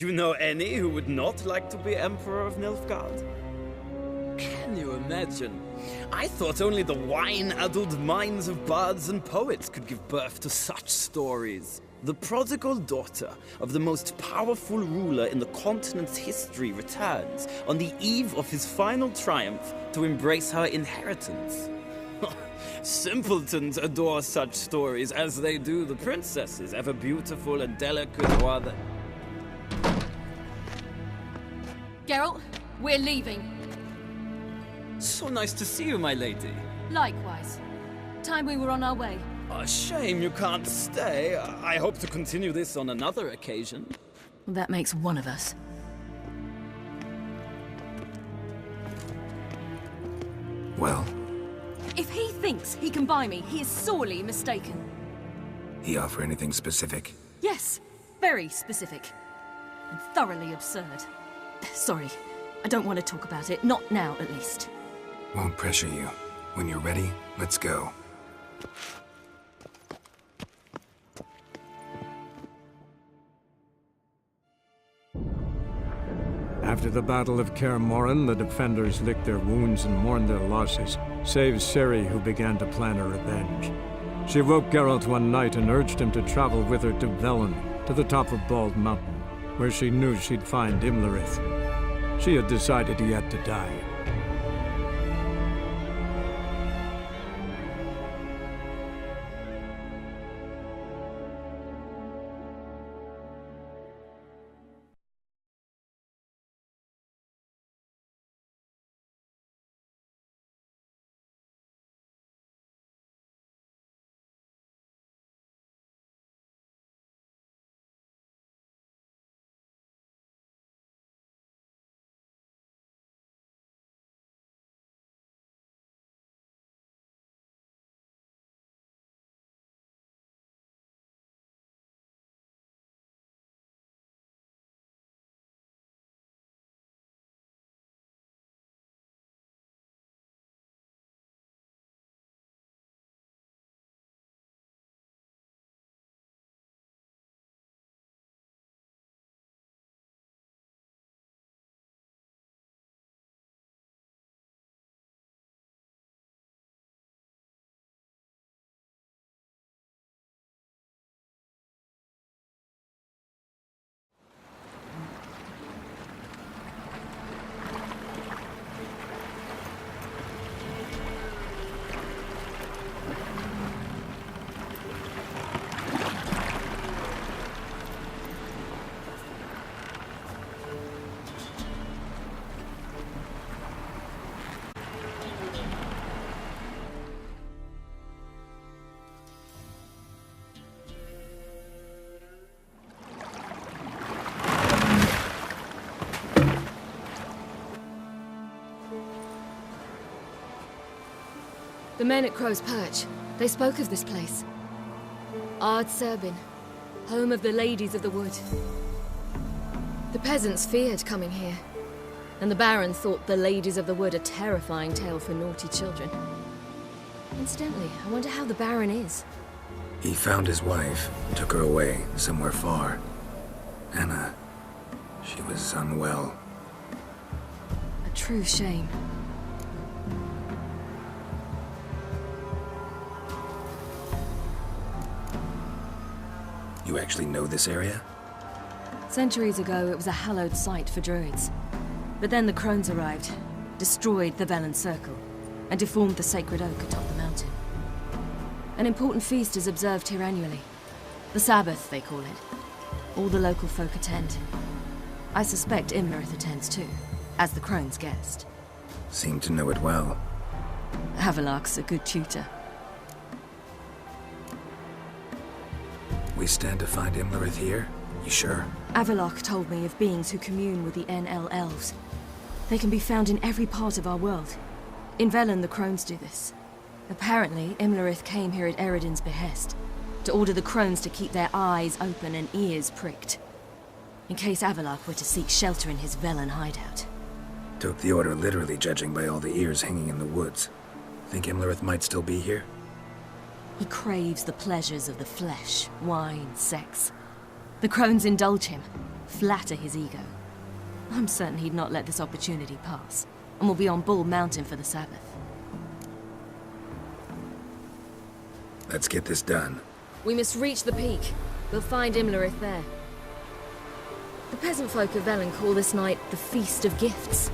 You know any who would not like to be Emperor of Nilfgaard? Can you imagine? I thought only the wine-addled minds of bards and poets could give birth to such stories. The prodigal daughter of the most powerful ruler in the continent's history returns on the eve of his final triumph to embrace her inheritance. Simpletons adore such stories as they do the princesses, ever beautiful and delicate while they... Geralt, we're leaving. So nice to see you, my lady. Likewise. Time we were on our way. A shame you can't stay. I hope to continue this on another occasion. Well, that makes one of us. Well? If he thinks he can buy me, he is sorely mistaken. He offer anything specific? Yes, very specific. And thoroughly absurd. Sorry, I don't want to talk about it. Not now, at least. Won't pressure you. When you're ready, let's go. After the Battle of Kaer Morhen, the defenders licked their wounds and mourned their losses, save Ciri, who began to plan her revenge. She woke Geralt one night and urged him to travel with her to Velen, to the top of Bald Mountain, where she knew she'd find Imlerith. She had decided he had to die. The men at Crow's Perch, they spoke of this place. Ard Serbin, home of the Ladies of the Wood. The peasants feared coming here, and the Baron thought the Ladies of the Wood a terrifying tale for naughty children. Incidentally, I wonder how the Baron is. He found his wife, took her away, somewhere far. Anna, she was unwell. A true shame. You actually know this area? Centuries ago, it was a hallowed site for druids. But then the crones arrived, destroyed the Velen Circle, and deformed the sacred oak atop the mountain. An important feast is observed here annually. The Sabbath, they call it. All the local folk attend. I suspect Imlerith attends too, as the crone's guest. Seem to know it well. Avalok's a good tutor. We stand to find Imlerith here? You sure? Avalok told me of beings who commune with the NL elves. They can be found in every part of our world. In Velen, the crones do this. Apparently, Imlerith came here at Eredin's behest, to order the crones to keep their eyes open and ears pricked, in case Avalok were to seek shelter in his Velen hideout. Took the order literally, judging by all the ears hanging in the woods. Think Imlerith might still be here? He craves the pleasures of the flesh, wine, sex. The crones indulge him, flatter his ego. I'm certain he'd not let this opportunity pass, and will be on Bull Mountain for the Sabbath. Let's get this done. We must reach the peak. We'll find Imlerith there. The peasant folk of Velen call this night the Feast of Gifts.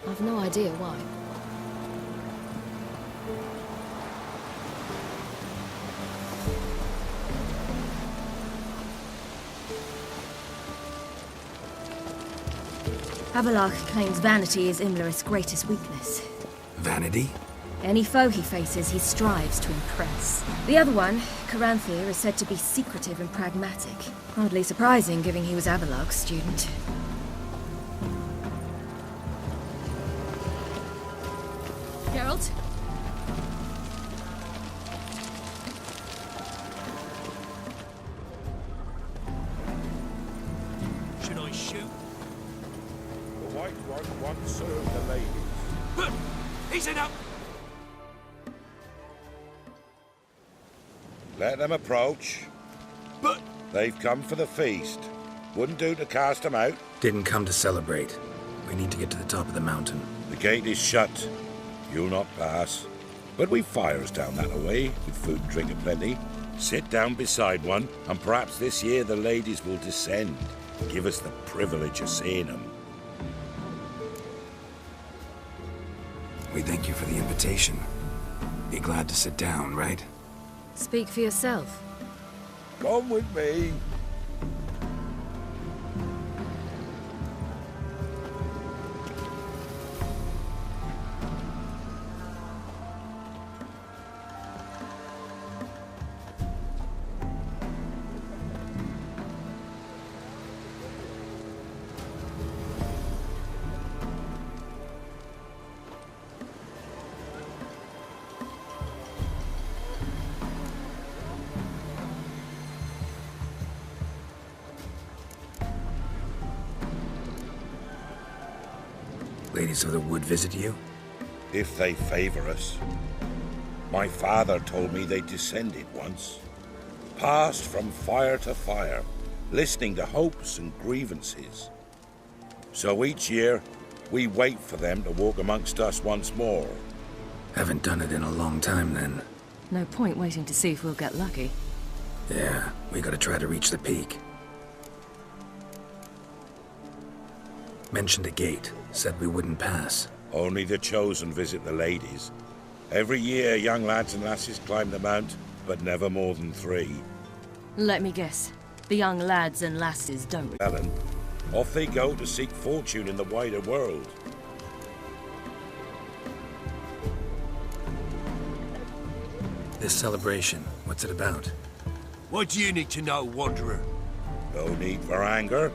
I've no idea why. Abelard claims vanity is Imlerith's greatest weakness. Vanity? Any foe he faces, he strives to impress. The other one, Caranthir, is said to be secretive and pragmatic. Hardly surprising, given he was Abelard's student. Geralt? Should I shoot? The White One once served the ladies. He's in up! Let them approach. But... They've come for the feast. Wouldn't do to cast them out. Didn't come to celebrate. We need to get to the top of the mountain. The gate is shut. You'll not pass. But we've fires down that away, with food and drink aplenty. Sit down beside one, and perhaps this year the ladies will descend. Give us the privilege of seeing them. We thank you for the invitation. Be glad to sit down, right? Speak for yourself. Come with me. Ladies of the Wood visit you? If they favor us. My father told me they descended once. Passed from fire to fire, listening to hopes and grievances. So each year, we wait for them to walk amongst us once more. Haven't done it in a long time, then. No point waiting to see if we'll get lucky. Yeah, we gotta try to reach the peak. Mentioned a gate. Said we wouldn't pass. Only the chosen visit the ladies. Every year, young lads and lasses climb the mount, but never more than 3. Let me guess. The young lads and lasses don't. Ellen, off they go to seek fortune in the wider world. This celebration, what's it about? What do you need to know, Wanderer? No need for anger.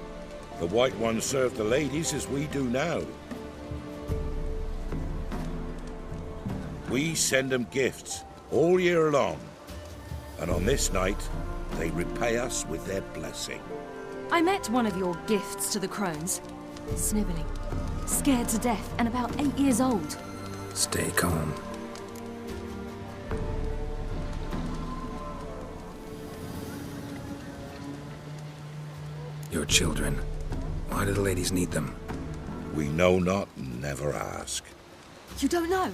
The White Ones serve the ladies as we do now. We send them gifts all year long. And on this night, they repay us with their blessing. I met one of your gifts to the crones. Sniveling. Scared to death and about 8 years old. Stay calm. Your children. Why do the ladies need them? We know not and never ask. You don't know?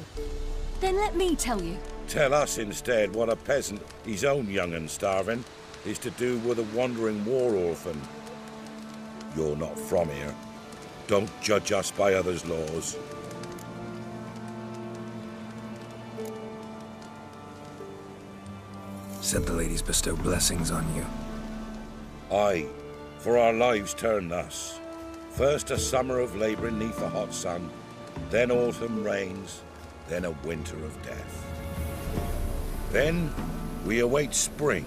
Then let me tell you. Tell us instead what a peasant, his own young and starving, is to do with a wandering war orphan. You're not from here. Don't judge us by others' laws. Said the ladies bestow blessings on you. Aye, for our lives turn thus. First a summer of labouring neath the hot sun, then autumn rains, then a winter of death. Then we await spring,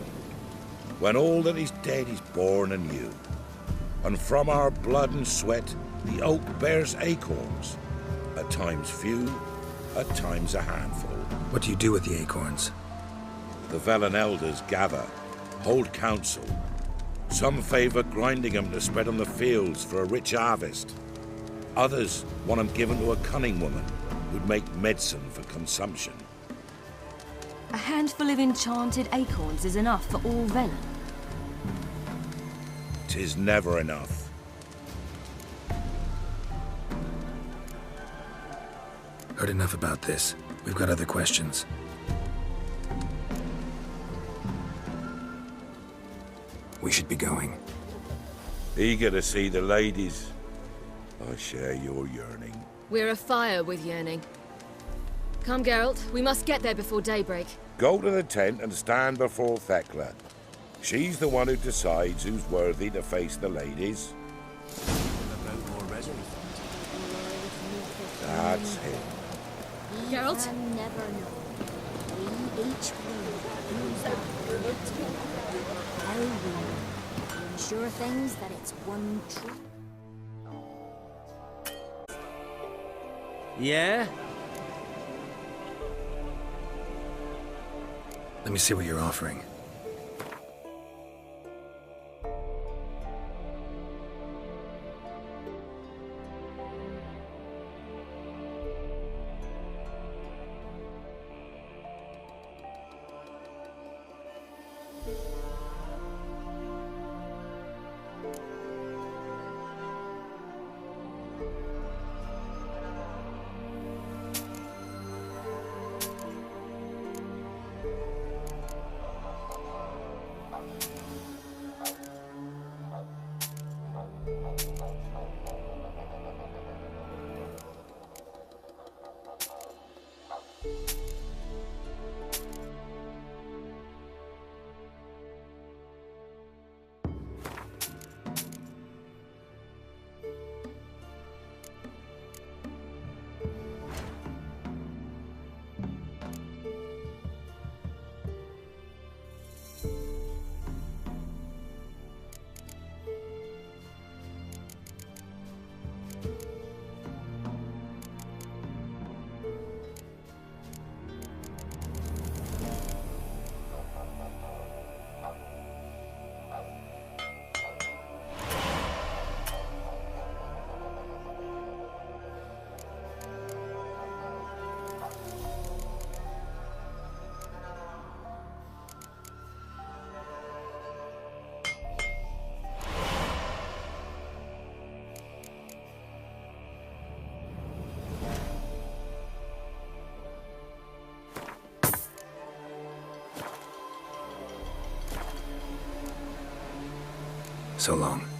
when all that is dead is born anew. And from our blood and sweat the oak bears acorns, at times few, at times a handful. What do you do with the acorns? The Velen elders gather, hold council. Some favour grinding them to spread on the fields for a rich harvest. Others want them given to a cunning woman who'd make medicine for consumption. A handful of enchanted acorns is enough for all Velen. 'Tis never enough. Heard enough about this. We've got other questions. We should be going. Eager to see the ladies. I share your yearning. We're afire with yearning. Come, Geralt. We must get there before daybreak. Go to the tent and stand before Thekla. She's the one who decides who's worthy to face the ladies. That's him. Geralt? Can never know. We each use our good how we to ensure things that it's one true. Yeah? Let me see what you're offering. So long.